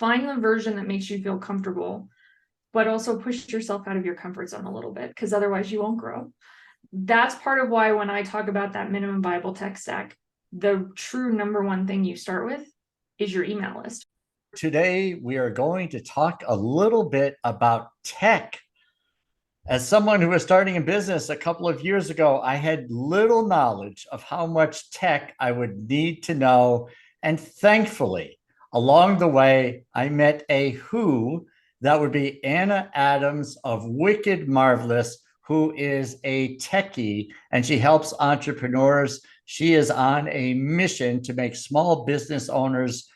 find the version that makes you feel comfortable, but also push yourself out of your comfort zone a little bit, because otherwise you won't grow. That's part of why when I talk about that minimum viable tech stack, the true number one thing you start with is your email list. Today, we are going to talk a little bit about tech. As someone who was starting a business a couple of years ago, I had little knowledge of how much tech I would need to know. And thankfully, along the way, I met a who that would be Anna Adams of Wicked Marvelous, who is a techie and she helps entrepreneurs. She is on a mission to make small business owners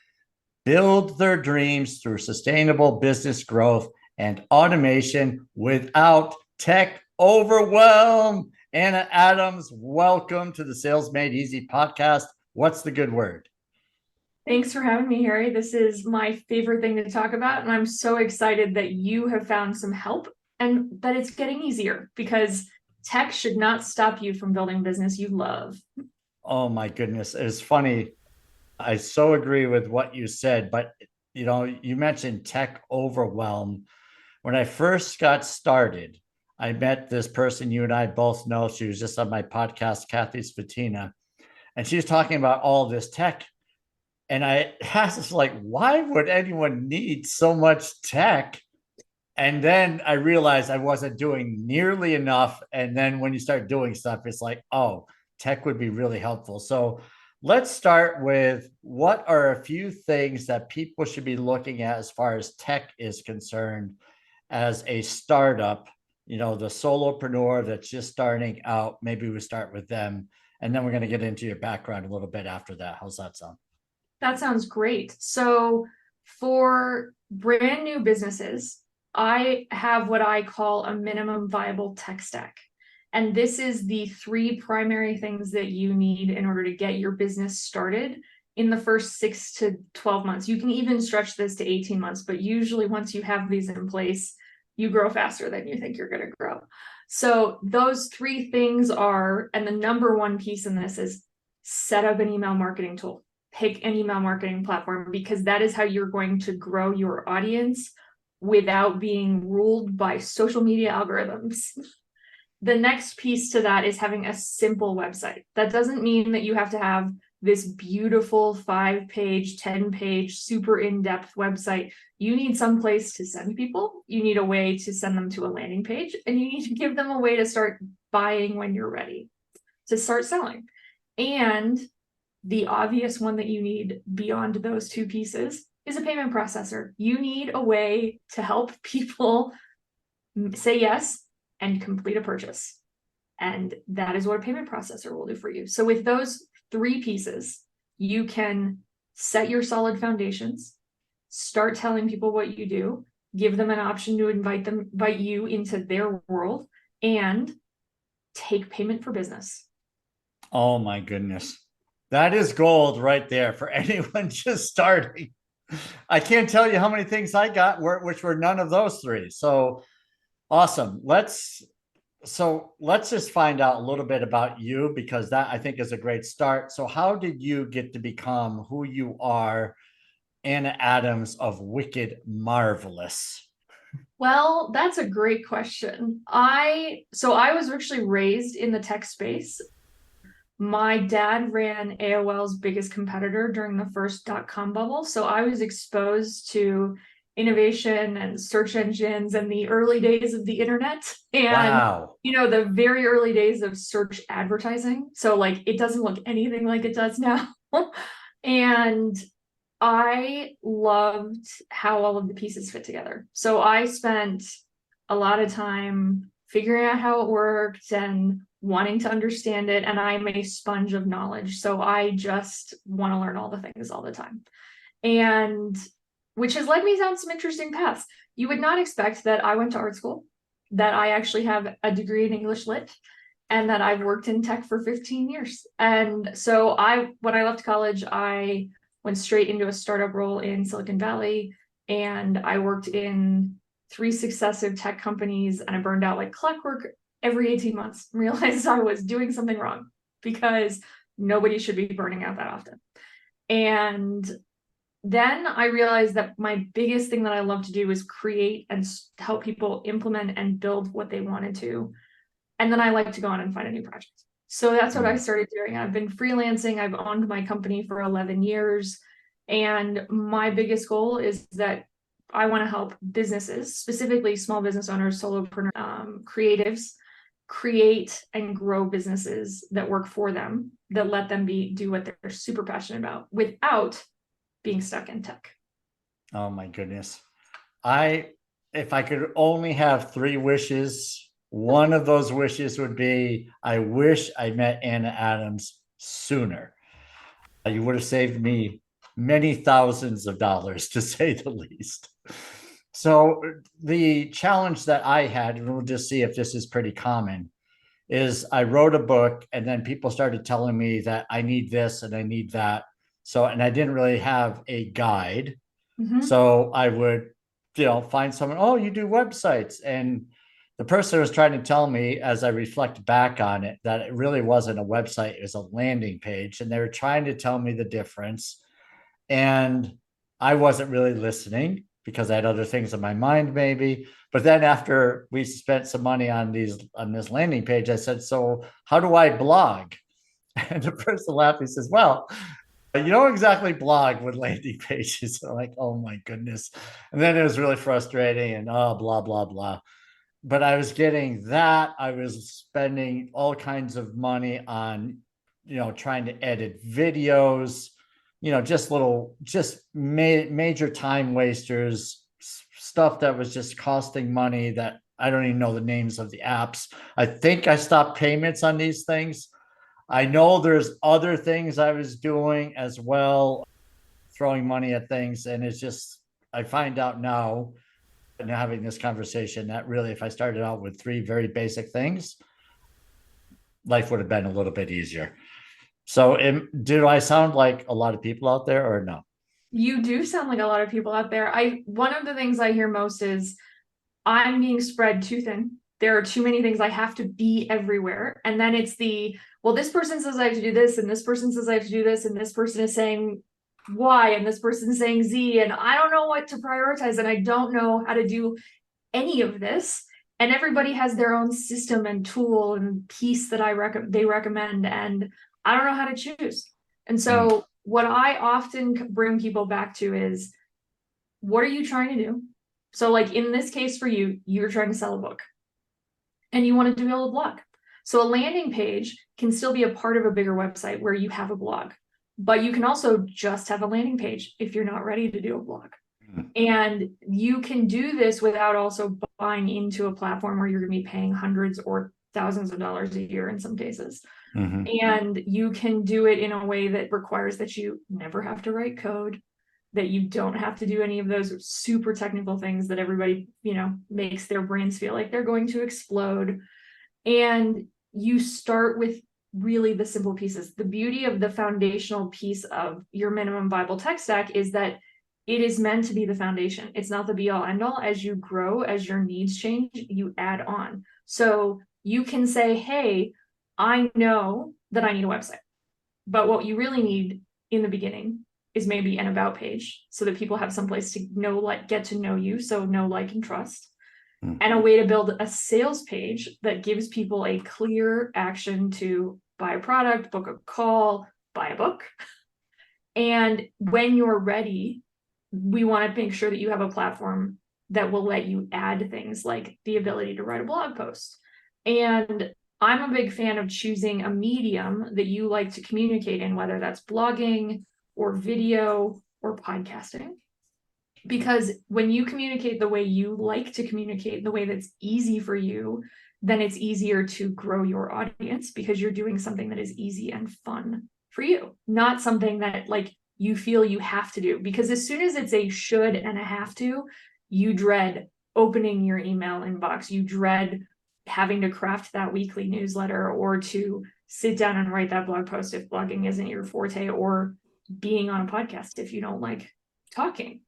build their dreams through sustainable business growth and automation without tech overwhelm. Anna Adams, welcome to the Sales Made Easy podcast. What's the good word? Thanks for having me, Harry. This is my favorite thing to talk about, and I'm so excited that you have found some help and that it's getting easier, because tech should not stop you from building business you love. Oh my goodness. It's funny. I so agree with what you said, but you mentioned tech overwhelm. When I first got started, I met this person you and I both know. She was just on my podcast, Kathy Svatina, and she was talking about all this tech. And I asked, like, why would anyone need so much tech? And then I realized I wasn't doing nearly enough. And then when you start doing stuff, it's like, oh, tech would be really helpful. So let's start with, what are a few things that people should be looking at as far as tech is concerned as a startup, the solopreneur that's just starting out? Maybe we start with them, and then we're going to get into your background a little bit after that. How's that sound? That sounds great. So for brand new businesses, I have what I call a minimum viable tech stack. And this is the three primary things that you need in order to get your business started in the first 6 to 12 months. You can even stretch this to 18 months, but usually once you have these in place, you grow faster than you think you're going to grow. So those three things are, and the number one piece in this is set up an email marketing tool. Pick an email marketing platform, because that is how you're going to grow your audience without being ruled by social media algorithms. The next piece to that is having a simple website. That doesn't mean that you have to have this beautiful 5-page, 10-page, super in-depth website. You need some place to send people. You need a way to send them to a landing page, and you need to give them a way to start buying when you're ready to start selling. And the obvious one that you need beyond those two pieces is a payment processor. You need a way to help people say yes and complete a purchase. And that is what a payment processor will do for you. So with those three pieces, you can set your solid foundations, start telling people what you do, give them an option to invite you into their world, and take payment for business. Oh my goodness. That is gold right there for anyone just starting. I can't tell you how many things I got which were none of those three. So awesome. Let's just find out a little bit about you, because that, I think, is a great start. So how did you get to become who you are, Anna Adams of Wicked Marvelous? Well, that's a great question. I was actually raised in the tech space. My dad ran AOL's biggest competitor during the first .com bubble. So I was exposed to innovation and search engines and the early days of the internet, and Wow. the very early days of search advertising. So like, it doesn't look anything like it does now. And I loved how all of the pieces fit together. So I spent a lot of time figuring out how it worked and wanting to understand it. And I'm a sponge of knowledge. So I just want to learn all the things all the time. And which has led me down some interesting paths. You would not expect that I went to art school, that I actually have a degree in English Lit, and that I've worked in tech for 15 years. And so when I left college, I went straight into a startup role in Silicon Valley, and I worked in 3 successive tech companies, and I burned out like clockwork every 18 months, realized I was doing something wrong, because nobody should be burning out that often. And then I realized that my biggest thing that I love to do is create and help people implement and build what they wanted to. And then I like to go on and find a new project. So that's what I started doing. I've been freelancing. I've owned my company for 11 years. And my biggest goal is that I want to help businesses, specifically small business owners, solopreneurs, creatives, create and grow businesses that work for them, that let them do what they're super passionate about without being stuck in tech. Oh my goodness. If I could only have 3 wishes, one of those wishes would be, I wish I met Anna Adams sooner. You would have saved me many thousands of dollars, to say the least. So the challenge that I had, and we'll just see if this is pretty common, is I wrote a book and then people started telling me that I need this and I need that. So, and I didn't really have a guide. Mm-hmm. So I would, find someone, oh, you do websites. And the person was trying to tell me, as I reflect back on it, that it really wasn't a website, it was a landing page. And they were trying to tell me the difference. And I wasn't really listening because I had other things in my mind, maybe. But then after we spent some money on this landing page, I said, so how do I blog? And the person laughed. He says, well, you don't exactly blog with landing pages. So like, oh my goodness. And then it was really frustrating and blah, blah, blah. But I was getting that. I was spending all kinds of money on, trying to edit videos, just major time wasters, stuff that was just costing money that I don't even know the names of the apps. I think I stopped payments on these things. I know there's other things I was doing as well, throwing money at things. And it's just, I find out now, and having this conversation, that really, if I started out with 3 very basic things, life would have been a little bit easier. So, do I sound like a lot of people out there or no? You do sound like a lot of people out there. One of the things I hear most is I'm being spread too thin. There are too many things. I have to be everywhere. And then it's well, this person says I have to do this, and this person says I have to do this, and this person is saying Y, and this person is saying Z, and I don't know what to prioritize, and I don't know how to do any of this. And everybody has their own system and tool and piece that they recommend, and I don't know how to choose. And so what I often bring people back to is, what are you trying to do? So like in this case for you, you're trying to sell a book and you want to build a blog. So a landing page can still be a part of a bigger website where you have a blog, but you can also just have a landing page if you're not ready to do a blog. And you can do this without also buying into a platform where you're going to be paying hundreds or thousands of dollars a year in some cases. Mm-hmm. And you can do it in a way that requires that you never have to write code, that you don't have to do any of those super technical things that everybody, makes their brains feel like they're going to explode. And you start with really the simple pieces. The beauty of the foundational piece of your minimum viable tech stack is that it is meant to be the foundation. It's not the be all end all. As you grow, as your needs change, you add on. So you can say, hey, I know that I need a website, but what you really need in the beginning is maybe an about page so that people have someplace to get to know you. So know, like, and trust. And a way to build a sales page that gives people a clear action to buy a product, book a call, buy a book. And when you're ready, we want to make sure that you have a platform that will let you add things like the ability to write a blog post. And I'm a big fan of choosing a medium that you like to communicate in, whether that's blogging or video or podcasting. Because when you communicate the way you like to communicate, the way that's easy for you, then it's easier to grow your audience because you're doing something that is easy and fun for you, not something that like you feel you have to do. Because as soon as it's a should and a have to, you dread opening your email inbox. You dread having to craft that weekly newsletter or to sit down and write that blog post if blogging isn't your forte, or being on a podcast if you don't like talking.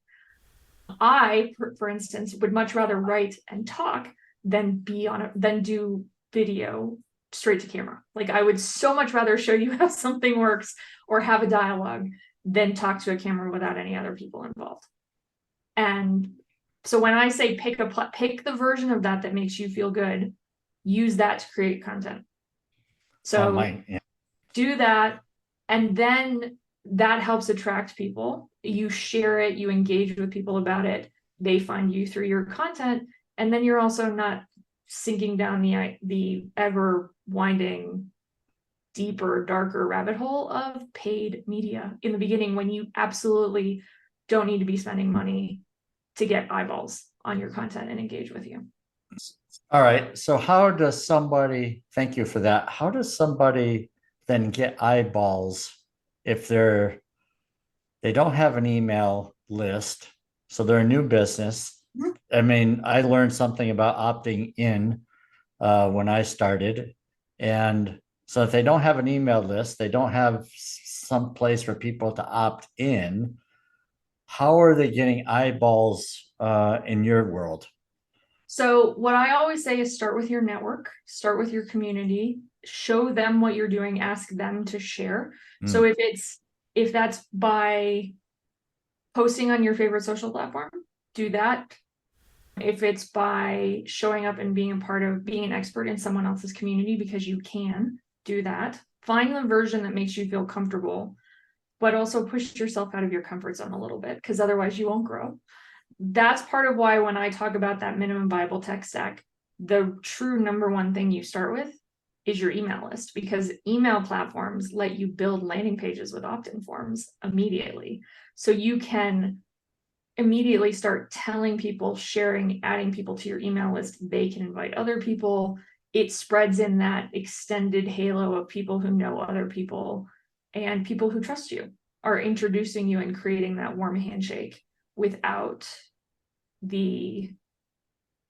I, for instance, would much rather write and talk than do video straight to camera. Like I would so much rather show you how something works or have a dialogue than talk to a camera without any other people involved. And so when I say pick the version of that makes you feel good, use that to create content. So do that, and then that helps attract people. You share it, you engage with people about it, they find you through your content, and then you're also not sinking down the ever winding deeper, darker rabbit hole of paid media in the beginning, when you absolutely don't need to be spending money to get eyeballs on your content and engage with you. All right. So how does somebody, thank you for that. How does somebody then get eyeballs if they don't have an email list? So they're a new business. Mhm. I mean, I learned something about opting in when I started. And so if they don't have an email list, they don't have some place for people to opt in, how are they getting eyeballs in your world? So what I always say is start with your network, start with your community, show them what you're doing, ask them to share. So if that's by posting on your favorite social platform, do that. If it's by showing up and being an expert in someone else's community because you can, do that. Find the version that makes you feel comfortable, but also push yourself out of your comfort zone a little bit, because otherwise you won't grow. That's part of why when I talk about that minimum viable tech stack, the true number one thing you start with is your email list, because email platforms let you build landing pages with opt-in forms immediately. So you can immediately start telling people, sharing, adding people to your email list. They can invite other people. It spreads in that extended halo of people who know other people, and people who trust you are introducing you and creating that warm handshake without the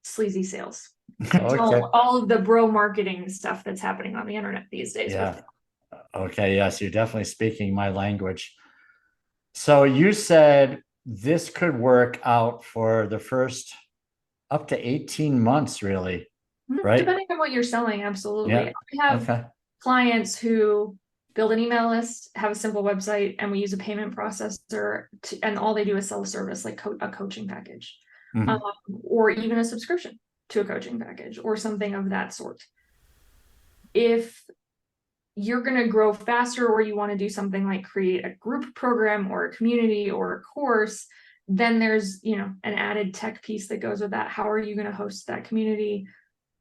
sleazy sales. Okay. All of the bro marketing stuff that's happening on the internet these days. Yeah. Okay. Yes, you're definitely speaking my language. So you said this could work out for the first up to 18 months, really, right? Depending on what you're selling, absolutely. Yeah. We have Okay. clients who build an email list, have a simple website, and we use a payment processor and all they do is sell a service like a coaching package, or even a subscription to a coaching package or something of that sort. If you're going to grow faster, or you want to do something like create a group program or a community or a course, then there's, an added tech piece that goes with that. How are you going to host that community?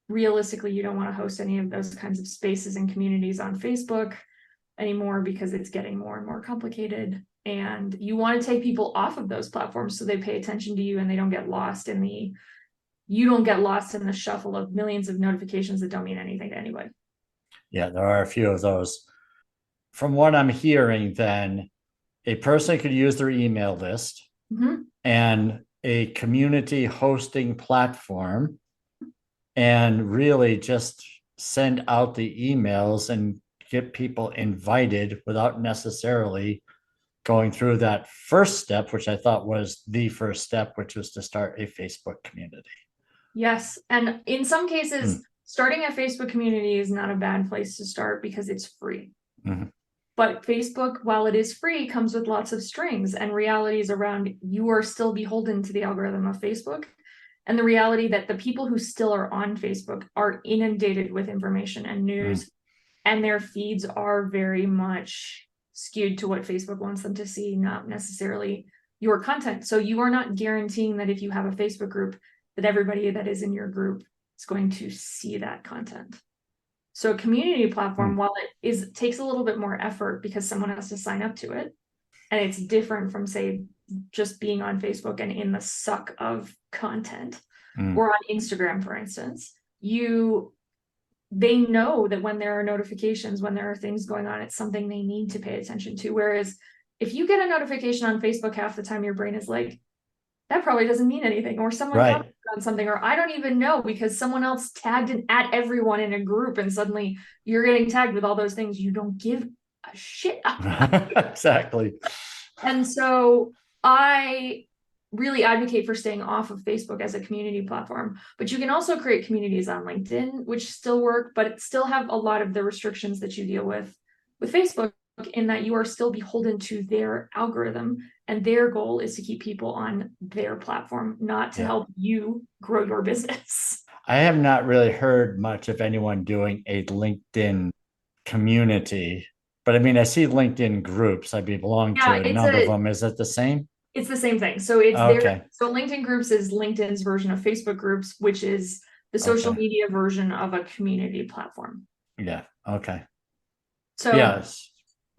Realistically, you don't want to host any of those kinds of spaces and communities on Facebook anymore, because it's getting more and more complicated, and you want to take people off of those platforms so they pay attention to you and they don't get lost in the shuffle of millions of notifications that don't mean anything to anybody. Yeah, there are a few of those. From what I'm hearing, then a person could use their email list and a community hosting platform and really just send out the emails and get people invited without necessarily going through that first step, which I thought was the first step, which was to start a Facebook community. Yes. And in some cases, starting a Facebook community is not a bad place to start because it's free. But Facebook, while it is free, comes with lots of strings and realities around you are still beholden to the algorithm of Facebook. And the reality that the people who still are on Facebook are inundated with information and news, and their feeds are very much skewed to what Facebook wants them to see, not necessarily your content. So you are not guaranteeing that if you have a Facebook group, that everybody that is in your group is going to see that content. So a community platform, while it takes a little bit more effort because someone has to sign up to it, and it's different from, say, just being on Facebook and in the suck of content, or on Instagram, for instance, they know that when there are notifications, when there are things going on, it's something they need to pay attention to. Whereas if you get a notification on Facebook, half the time your brain is like, that probably doesn't mean anything, or someone commented on something, or I don't even know because someone else tagged and at everyone in a group, and suddenly you're getting tagged with all those things you don't give a shit about. Exactly. And so I really advocate for staying off of Facebook as a community platform, but you can also create communities on LinkedIn, which still work, but still have a lot of the restrictions that you deal with Facebook. in that you are still beholden to their algorithm, and their goal is to keep people on their platform, not to help you grow your business. I have not really heard much of anyone doing a LinkedIn community, but I mean, I see LinkedIn groups. I belong to Yeah, a number of them. Is it the same? it's the same thing. So it's Okay. so LinkedIn groups is LinkedIn's version of Facebook groups, which is the social Okay. media version of a community platform. Yeah. Okay. So Yes.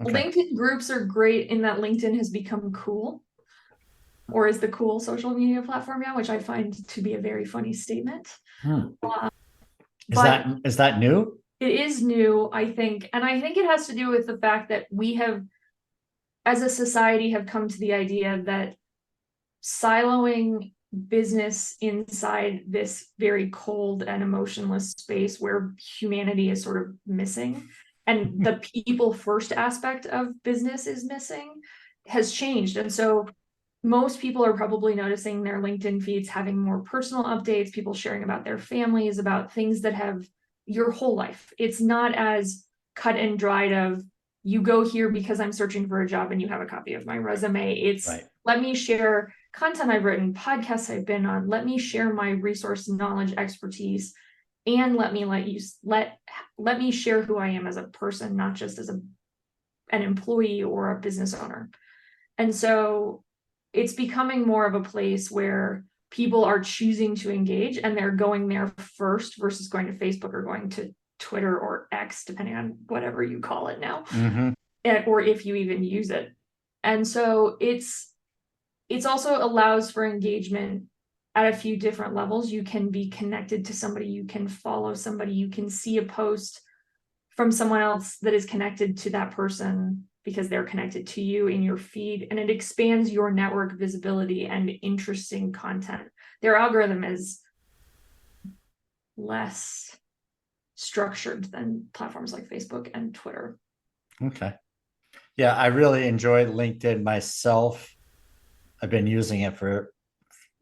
Okay. LinkedIn groups are great in that LinkedIn has become cool, or is the cool social media platform now, which I find to be a very funny statement. Hmm. But Is that new? it is new, I think, and I think it has to do with the fact that we have, as a society, have come to the idea that siloing business inside this very cold and emotionless space where humanity is sort of missing and the people first aspect of business is missing has changed. And so most people are probably noticing their LinkedIn feeds having more personal updates, people sharing about their families, about things that have your whole life. It's not as cut and dried of you go here because I'm searching for a job and you have a copy of my resume. It's Right. let me share content I've written, podcasts I've been on, let me share my resource, knowledge, expertise, and let me share who I am as a person, not just as an employee or a business owner. And so it's becoming more of a place where people are choosing to engage and they're going there first versus going to Facebook or going to Twitter or X, depending on whatever you call it now, or if you even use it. And so it's also allows for engagement at a few different levels. You can be connected to somebody, you can follow somebody, you can see a post from someone else that is connected to that person because they're connected to you in your feed, and it expands your network visibility and interesting content. Their algorithm is less structured than platforms like Facebook and Twitter. Okay. Yeah, I really enjoy LinkedIn myself. I've been using it for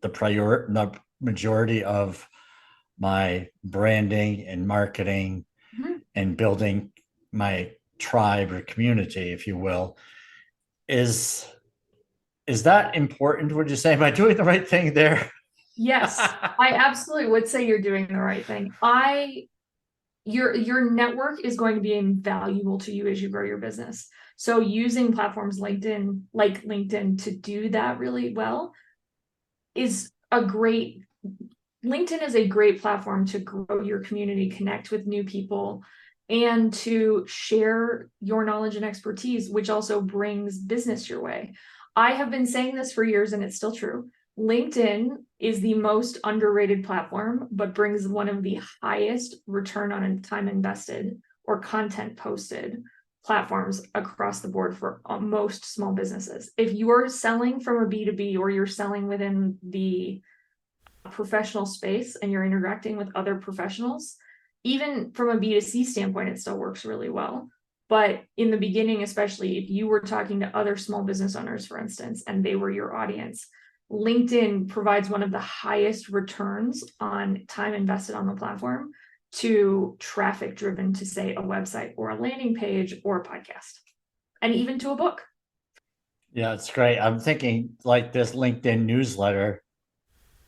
the majority of my branding and marketing and building my tribe or community, if you will. Is that important? Would you say, am I doing the right thing there? Yes, I absolutely would say you're doing the right thing. Your network is going to be invaluable to you as you grow your business. So using platforms like LinkedIn to do that really well is LinkedIn is a great platform to grow your community, connect with new people, and to share your knowledge and expertise, which also brings business your way. I have been saying this for years and it's still true. LinkedIn is the most underrated platform, but brings one of the highest return on time invested or content posted platforms across the board for most small businesses. If you're selling from a B2B or you're selling within the professional space and you're interacting with other professionals, even from a B2C standpoint, it still works really well. But in the beginning, especially if you were talking to other small business owners, for instance, and they were your audience, LinkedIn provides one of the highest returns on time invested on the platform to traffic driven to, say, a website or a landing page or a podcast, and even to a book. Yeah, it's great. I'm thinking like this LinkedIn newsletter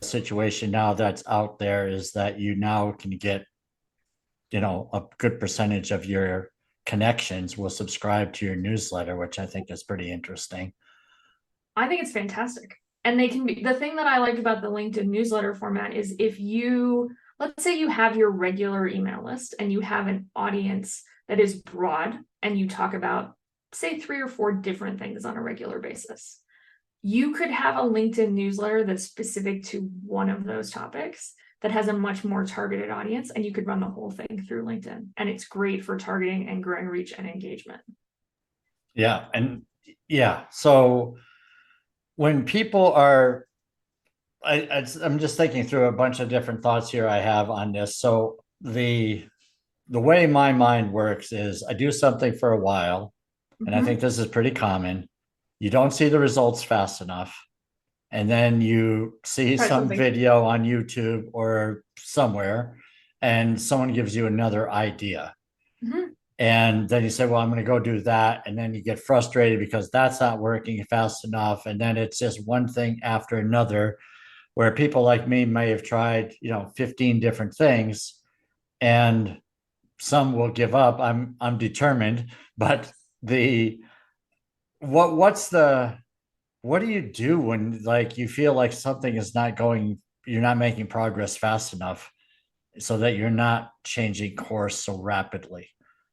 situation now that's out there is that you now can get, a good percentage of your connections will subscribe to your newsletter, which I think is pretty interesting. I think it's fantastic. And they can be the thing that I like about the LinkedIn newsletter format is if you, let's say you have your regular email list and you have an audience that is broad and you talk about, say, 3 or 4 different things on a regular basis. You could have a LinkedIn newsletter that's specific to one of those topics that has a much more targeted audience, and you could run the whole thing through LinkedIn. And it's great for targeting and growing reach and engagement. Yeah. And yeah. So when people are, I'm just thinking through a bunch of different thoughts here I have on this. So the way my mind works is I do something for a while, and I think this is pretty common. You don't see the results fast enough. And then you see some video on YouTube or somewhere, and someone gives you another idea. And then you say, well, I'm going to go do that. And then you get frustrated because that's not working fast enough. And then it's just one thing after another, where people like me may have tried, 15 different things, and some will give up. I'm determined, but the what's the what do you do when like you feel like something is not going, you're not making progress fast enough so that you're not changing course so rapidly?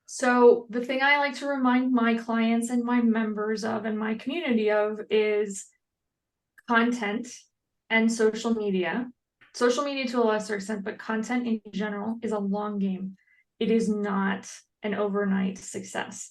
So the thing I like to remind my clients and my members of and my community of is content and social media. Social media to a lesser extent, but content in general is a long game. It is not an overnight success.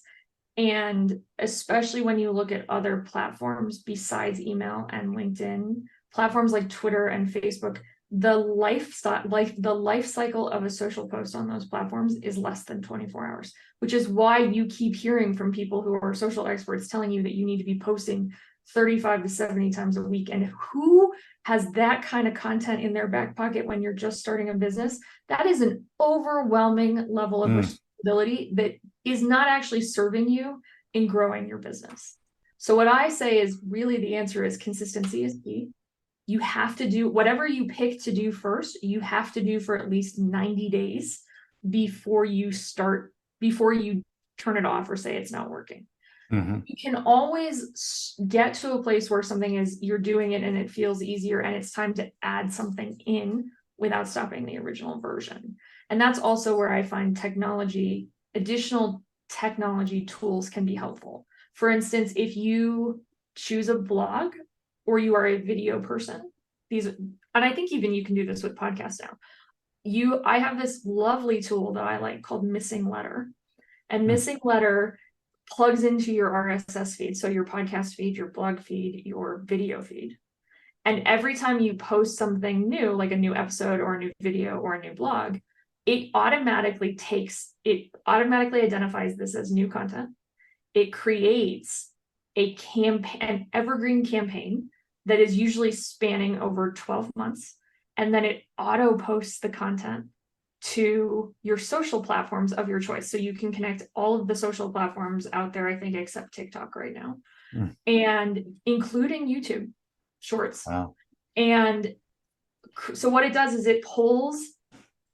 And especially when you look at other platforms besides email and LinkedIn, platforms like Twitter and Facebook, the life cycle of a social post on those platforms is less than 24 hours, which is why you keep hearing from people who are social experts telling you that you need to be posting 35 to 70 times a week. And who has that kind of content in their back pocket when you're just starting a business? That is an overwhelming level of responsibility that is not actually serving you in growing your business. So what I say is really the answer is consistency is key. You have to do whatever you pick to do first, you have to do for at least 90 days before you turn it off or say it's not working. Mm-hmm. You can always get to a place where something is, you're doing it and it feels easier and it's time to add something in without stopping the original version. And that's also where I find additional technology tools can be helpful. For instance, if you choose a blog or you are a video person, and I think even you can do this with podcasts now. I have this lovely tool that I like called Missing Letter. And Missing Letter plugs into your RSS feed. So your podcast feed, your blog feed, your video feed. And every time you post something new, like a new episode or a new video or a new blog, it automatically identifies this as new content. It creates an evergreen campaign that is usually spanning over 12 months. And then it auto posts the content to your social platforms of your choice. So you can connect all of the social platforms out there, I think, except TikTok right now, and including YouTube Shorts. Wow. And so what it does is it pulls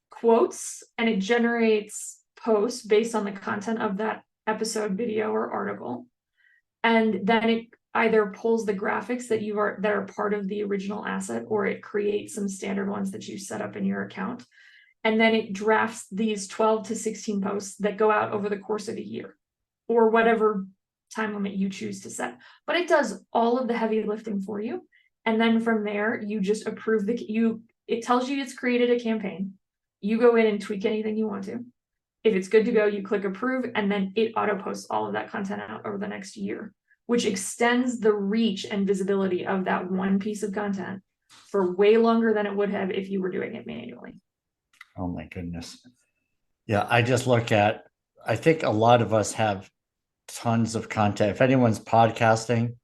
quotes and it generates posts based on the content of that episode, video, or article. And then it either pulls the graphics that are part of the original asset, or it creates some standard ones that you set up in your account. And then it drafts these 12 to 16 posts that go out over the course of a year or whatever time limit you choose to set. But it does all of the heavy lifting for you. And then from there, you just approve it tells you it's created a campaign. You go in and tweak anything you want to. If it's good to go, you click approve, and then it auto posts all of that content out over the next year, which extends the reach and visibility of that one piece of content for way longer than it would have if you were doing it manually. Oh my goodness. Yeah, I think a lot of us have tons of content. If anyone's podcasting,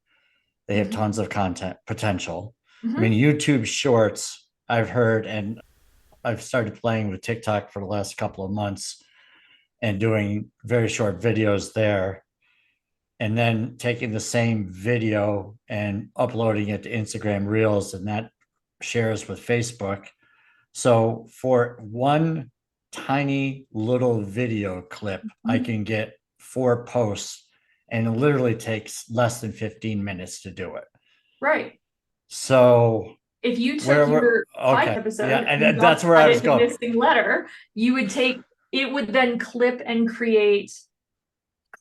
they have tons of content potential. I mean, YouTube Shorts, I've heard, and I've started playing with TikTok for the last couple of months and doing very short videos there. And then taking the same video and uploading it to Instagram Reels, and that shares with Facebook. So for one tiny little video clip, I can get 4 posts, and it literally takes less than 15 minutes to do it. Right. So if you took your podcast episode and that's where I was going. Missing Letter, it would then clip and create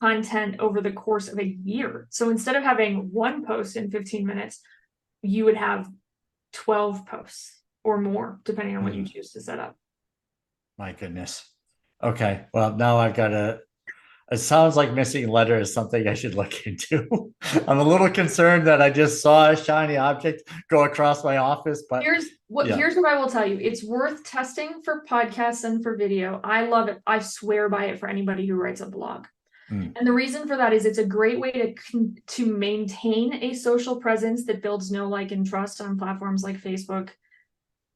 content over the course of a year. So instead of having one post in 15 minutes, you would have 12 posts or more, depending on what you choose to set up. My goodness. Okay. Well, now it sounds like Missing Letter is something I should look into. I'm a little concerned that I just saw a shiny object go across my office, but here's what I will tell you. It's worth testing for podcasts and for video. I love it. I swear by it for anybody who writes a blog. And the reason for that is it's a great way to maintain a social presence that builds know, like, and trust on platforms like Facebook,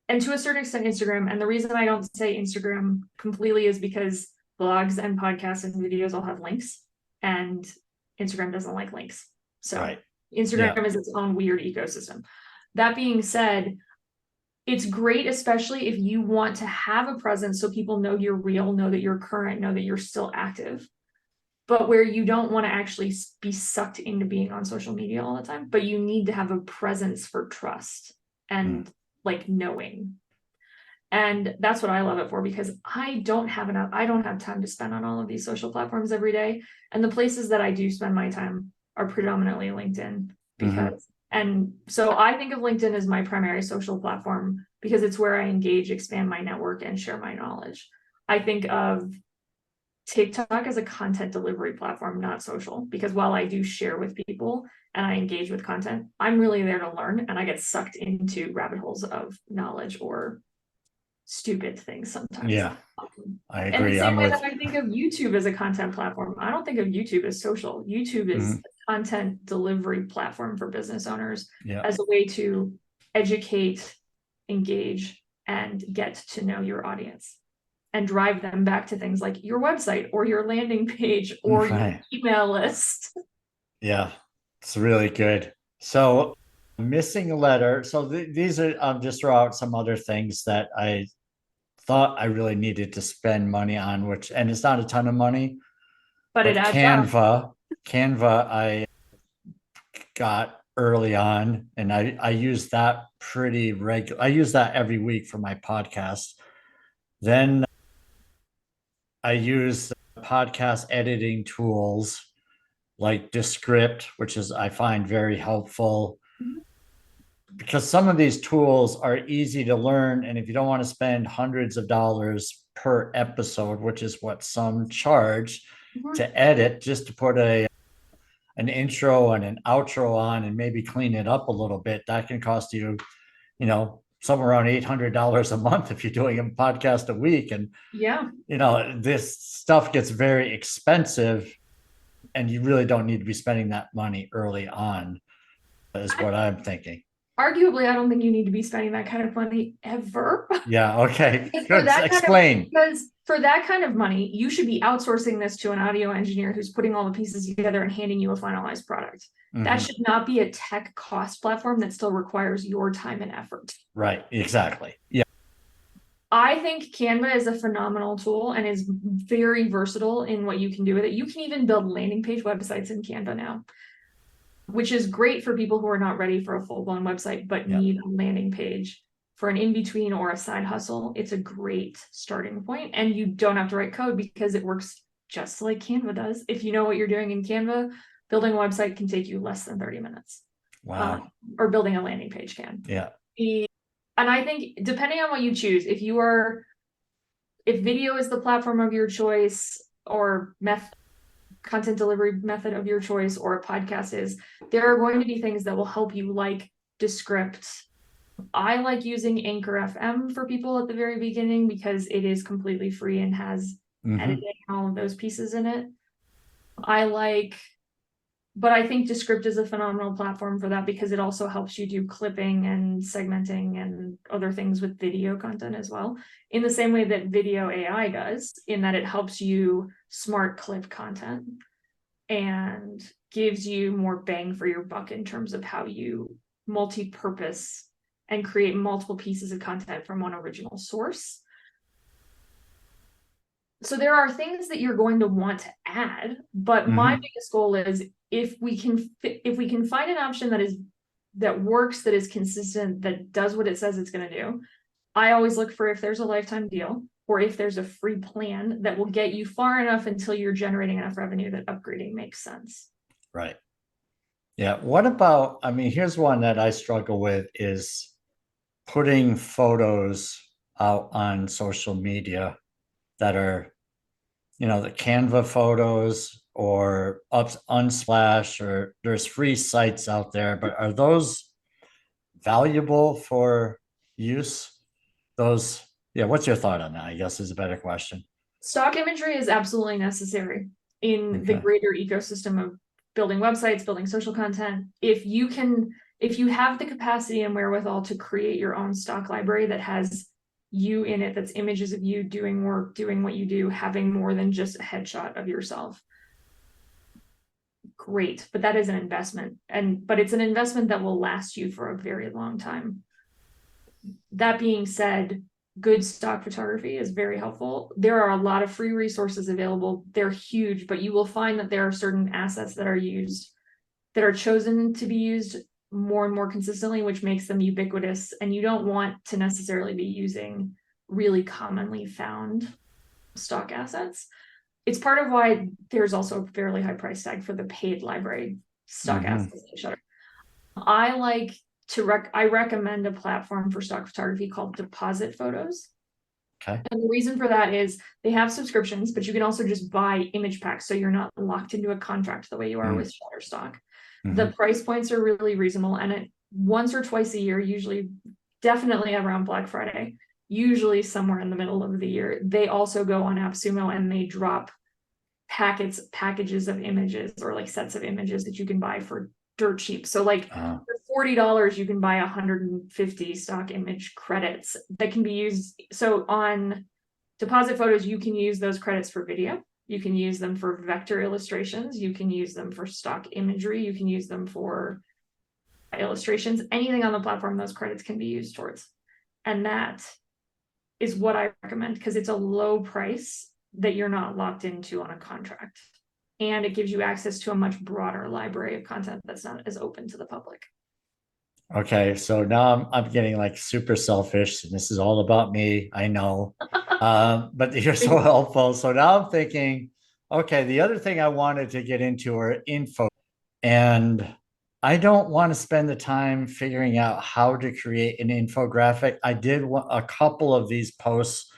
and to a certain extent Instagram. And the reason I don't say Instagram completely is because blogs and podcasts and videos all have links, and Instagram doesn't like links. So Right. Instagram Yeah. is its own weird ecosystem. That being said, it's great, especially if you want to have a presence so people know you're real, know that you're current, know that you're still active, but where you don't want to actually be sucked into being on social media all the time, but you need to have a presence for trust and like knowing. And that's what I love it for, because I don't have time to spend on all of these social platforms every day. And the places that I do spend my time are predominantly LinkedIn, because and so I think of LinkedIn as my primary social platform because it's where I engage, expand my network, and share my knowledge. I think of TikTok as a content delivery platform, not social, because while I do share with people and I engage with content, I'm really there to learn, and I get sucked into rabbit holes of knowledge or stupid things sometimes. Yeah, I And the agree. same I'm way with. that I think of YouTube as a content platform, I don't think of YouTube as social. YouTube is a content delivery platform for business owners Yeah. as a way to educate, engage, and get to know your audience and drive them back to things like your website or your landing page or your email list. Yeah, it's really good. So, missing a letter. So these are, just throw out some other things that I thought I really needed to spend money on, which, and it's not a ton of money, But it but adds up. Canva, I got early on, and I use that pretty regular. I use that every week for my podcast. Then I use podcast editing tools like Descript, which is I find very helpful because some of these tools are easy to learn. And if you don't want to spend hundreds of dollars per episode, which is what some charge to edit, just to put an intro and an outro on and maybe clean it up a little bit, that can cost you, somewhere around $800 a month if you're doing a podcast a week. And this stuff gets very expensive, and you really don't need to be spending that money early on, is what I'm thinking. Arguably, I don't think you need to be spending that kind of money ever. Yeah. Okay. For Good. that Explain. because for that kind of money, you should be outsourcing this to an audio engineer who's putting all the pieces together and handing you a finalized product. That should not be a tech cost platform that still requires your time and effort. Right. Exactly. Yeah. I think Canva is a phenomenal tool and is very versatile in what you can do with it. You can even build landing page websites in Canva now, which is great for people who are not ready for a full-blown website but need a landing page for an in-between or a side hustle. It's a great starting point, and you don't have to write code because it works just like Canva does. If you know what you're doing in Canva, building a website can take you less than 30 minutes. Wow. Or building a landing page can. Yeah. And I think depending on what you choose, if video is the platform of your choice or content delivery method of your choice, or a podcast is, there are going to be things that will help you, like Descript. I like using Anchor FM for people at the very beginning because it is completely free and has editing and all of those pieces in it. But I think Descript is a phenomenal platform for that because it also helps you do clipping and segmenting and other things with video content as well, in the same way that Video AI does, in that it helps you smart clip content and gives you more bang for your buck in terms of how you multi-purpose and create multiple pieces of content from one original source. So there are things that you're going to want to add, but my biggest goal is if we can find an option that works, that is consistent, that does what it says it's going to do. I always look for if there's a lifetime deal or if there's a free plan that will get you far enough until you're generating enough revenue that upgrading makes sense. Right. Yeah. What about, here's one that I struggle with, is putting photos out on social media that are, the Canva photos or Unsplash, or there's free sites out there, but are those valuable for use? What's your thought on that, I guess, is a better question. Stock imagery is absolutely necessary in the greater ecosystem of building websites, building social content. If you have the capacity and wherewithal to create your own stock library that has you in it, that's images of you doing work, doing what you do, having more than just a headshot of yourself. Great, but that is an investment, but it's an investment that will last you for a very long time. That being said, good stock photography is very helpful. There are a lot of free resources available. They're huge, but you will find that there are certain assets that are chosen to be used more and more consistently, which makes them ubiquitous. And you don't want to necessarily be using really commonly found stock assets. It's part of why there's also a fairly high price tag for the paid library stock assets. I recommend a platform for stock photography called Deposit Photos. Okay. And the reason for that is they have subscriptions, but you can also just buy image packs, so you're not locked into a contract the way you are with Shutterstock. The price points are really reasonable, and once or twice a year, usually definitely around Black Friday, usually somewhere in the middle of the year, they also go on AppSumo and they drop packages of images, or like sets of images that you can buy for dirt cheap. So like for $40, you can buy 150 stock image credits that can be used. So on Deposit Photos, you can use those credits for video. You can use them for vector illustrations. You can use them for stock imagery. You can use them for illustrations. Anything on the platform, those credits can be used towards. And that is what I recommend, because it's a low price that you're not locked into on a contract. And it gives you access to a much broader library of content that's not as open to the public. Okay, so now I'm getting like super selfish, and this is all about me. I know, but you're so helpful. So now I'm thinking, okay, the other thing I wanted to get into are info, and I don't want to spend the time figuring out how to create an infographic. I did a couple of these posts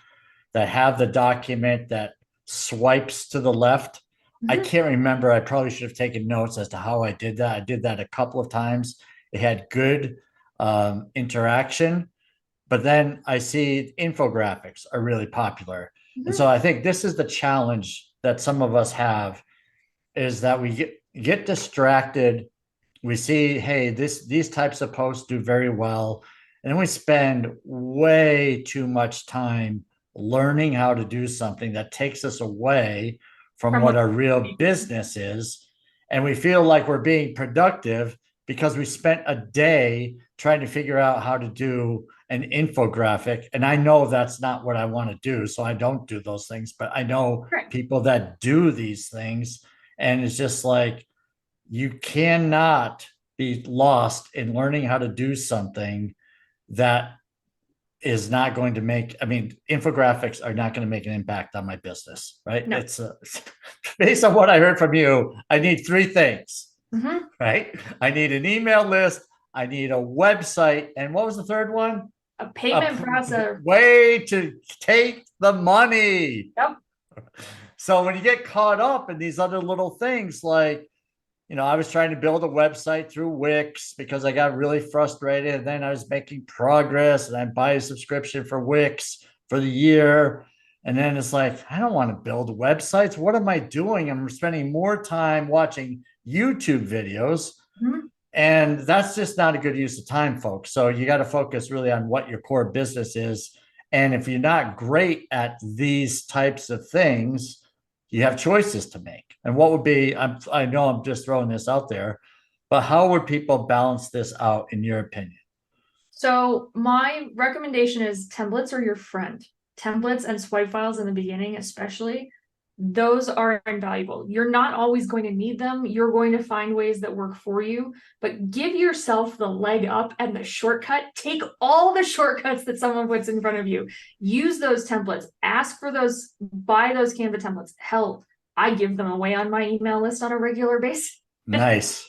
that have the document that swipes to the left. I can't remember. I probably should have taken notes as to how I did that. I did that a couple of times. It had good interaction, but then I see infographics are really popular. And so I think this is the challenge that some of us have, is that we get distracted. We see, hey, these types of posts do very well, and then we spend way too much time learning how to do something that takes us away from what our real business is. And we feel like we're being productive because we spent a day trying to figure out how to do an infographic. And I know that's not what I want to do, so I don't do those things. But I know people that do these things, and it's just like, you cannot be lost in learning how to do something that is not going to make, I mean, infographics are not going to make an impact on my business, right? No. It's based on what I heard from you, I need three things, right? I need an email list, I need a website, and what was the third one? A payment processor. Way to take the money. Yep. So when you get caught up in these other little things, like, I was trying to build a website through Wix because I got really frustrated, and then I was making progress, and I buy a subscription for Wix for the year. And then it's like, I don't want to build websites. What am I doing? I'm spending more time watching YouTube videos. And that's just not a good use of time, folks. So you got to focus really on what your core business is. And if you're not great at these types of things, you have choices to make. And what would be, I know I'm just throwing this out there, but how would people balance this out in your opinion? So my recommendation is templates are your friend. Templates and swipe files in the beginning, especially, those are invaluable. You're not always going to need them. You're going to find ways that work for you, but give yourself the leg up and the shortcut. Take all the shortcuts that someone puts in front of you. Use those templates. Ask for those, buy those Canva templates. Hell, I give them away on my email list on a regular basis. Nice.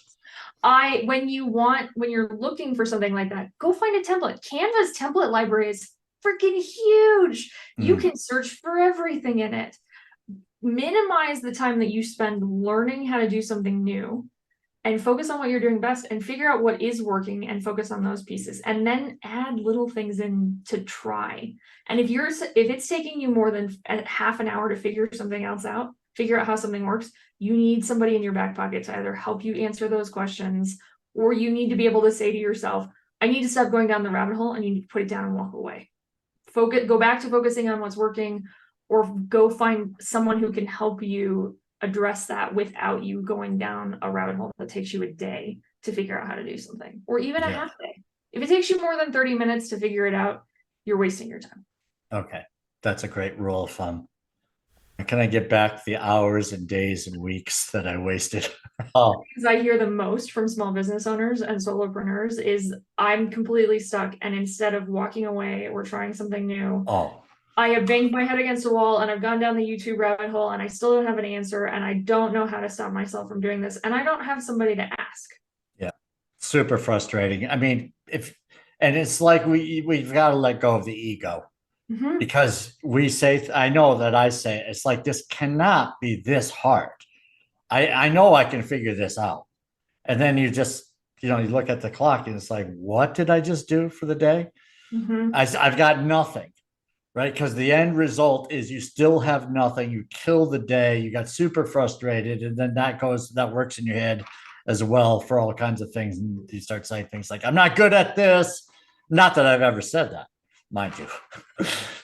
When you're looking for something like that, go find a template. Canva's template library is freaking huge. You can search for everything in it. Minimize the time that you spend learning how to do something new, and focus on what you're doing best, and figure out what is working and focus on those pieces, and then add little things in to try. And if it's taking you more than half an hour to figure something else out, figure out how something works, you need somebody in your back pocket to either help you answer those questions, or you need to be able to say to yourself, I need to stop going down the rabbit hole, and you need to put it down and walk away. go back to focusing on what's working, or go find someone who can help you address that without you going down a rabbit hole that takes you a day to figure out how to do something, or even a half day. If it takes you more than 30 minutes to figure it out, you're wasting your time. Okay. That's a great rule of thumb. Can I get back the hours and days and weeks that I wasted? Oh, Because I hear the most from small business owners and solopreneurs is, I'm completely stuck, and instead of walking away or trying something new, oh, I have banged my head against a wall and I've gone down the YouTube rabbit hole and I still don't have an answer, and I don't know how to stop myself from doing this, and I don't have somebody to ask. yeah. Super frustrating. I mean, and it's like we've got to let go of the ego. Mm-hmm. Because we say, I know that I say, it's like, this cannot be this hard. I know I can figure this out. And then you just, you look at the clock and it's like, what did I just do for the day? Mm-hmm. I've got nothing, right? Because the end result is you still have nothing. You kill the day. You got super frustrated. And then that works in your head as well for all kinds of things. And you start saying things like, I'm not good at this. Not that I've ever said that, mind you.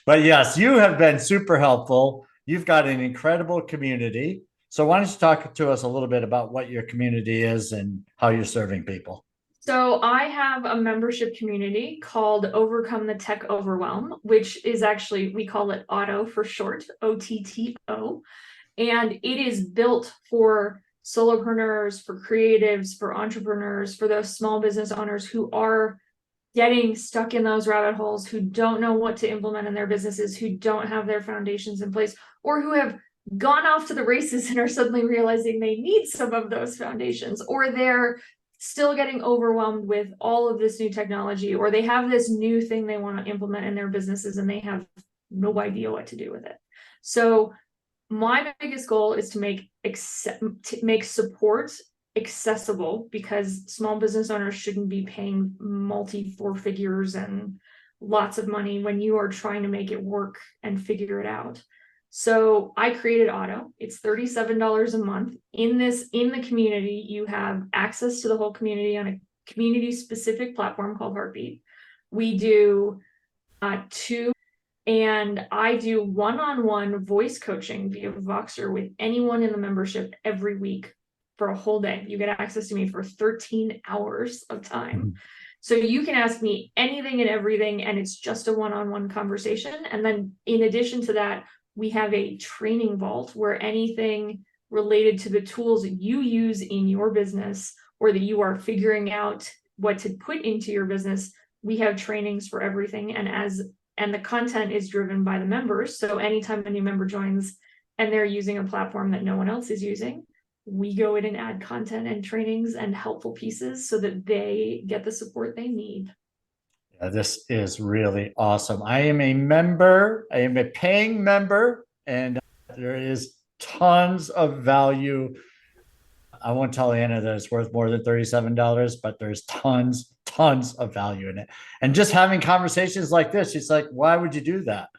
But yes, you have been super helpful. You've got an incredible community. So why don't you talk to us a little bit about what your community is and how you're serving people? So I have a membership community called Overcome the Tech Overwhelm, which is actually, we call it Otto for short, OTTO. And it is built for solopreneurs, for creatives, for entrepreneurs, for those small business owners who are getting stuck in those rabbit holes, who don't know what to implement in their businesses, who don't have their foundations in place, or who have gone off to the races and are suddenly realizing they need some of those foundations, or they're still getting overwhelmed with all of this new technology, or they have this new thing they want to implement in their businesses and they have no idea what to do with it. So my biggest goal is to make support accessible, because small business owners shouldn't be paying multi four figures and lots of money when you are trying to make it work and figure it out. So I created Otto. It's $37 a month. In the community, you have access to the whole community on a community specific platform called Heartbeat. We do and I do one-on-one voice coaching via Voxer with anyone in the membership every week for a whole day. You get access to me for 13 hours of time. Mm-hmm. So you can ask me anything and everything, and it's just a one-on-one conversation. And then in addition to that, we have a training vault where anything related to the tools that you use in your business, or that you are figuring out what to put into your business, we have trainings for everything. And the content is driven by the members. So anytime a new member joins and they're using a platform that no one else is using, we go in and add content and trainings and helpful pieces so that they get the support they need. Yeah, this is really awesome. I am a member. I am a paying member, and there is tons of value. I won't tell Anna that it's worth more than $37, but there's tons of value in it. And just having conversations like this, she's like, why would you do that?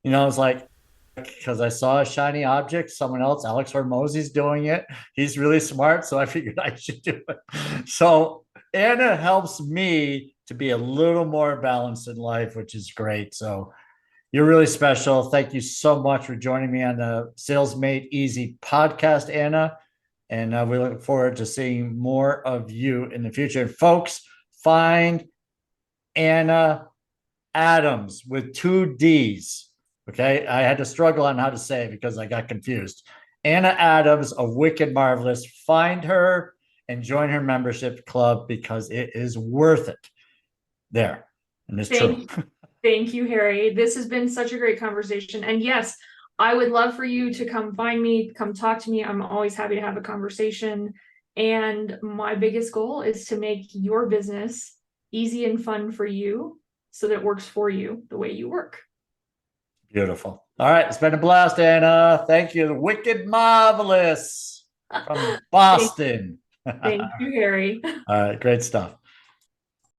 It's like, because I saw a shiny object, someone else, Alex Hormozy's doing it. He's really smart, so I figured I should do it. So Anna helps me to be a little more balanced in life, which is great. So you're really special. Thank you so much for joining me on the Sales Made Easy podcast, Anna. And we look forward to seeing more of you in the future. And folks, find Anna Addoms with 2 Ds. Okay. I had to struggle on how to say it because I got confused. Anna Addoms of Wicked Marvelous. Find her and join her membership club because it is worth it. There. And it's true. Thank you, Harry. This has been such a great conversation. And yes, I would love for you to come find me, come talk to me. I'm always happy to have a conversation. And my biggest goal is to make your business easy and fun for you so that it works for you the way you work. Beautiful. All right. It's been a blast, Anna. Thank you. Wicked Marvelous from Boston. Thank you, Harry. All right. Great stuff.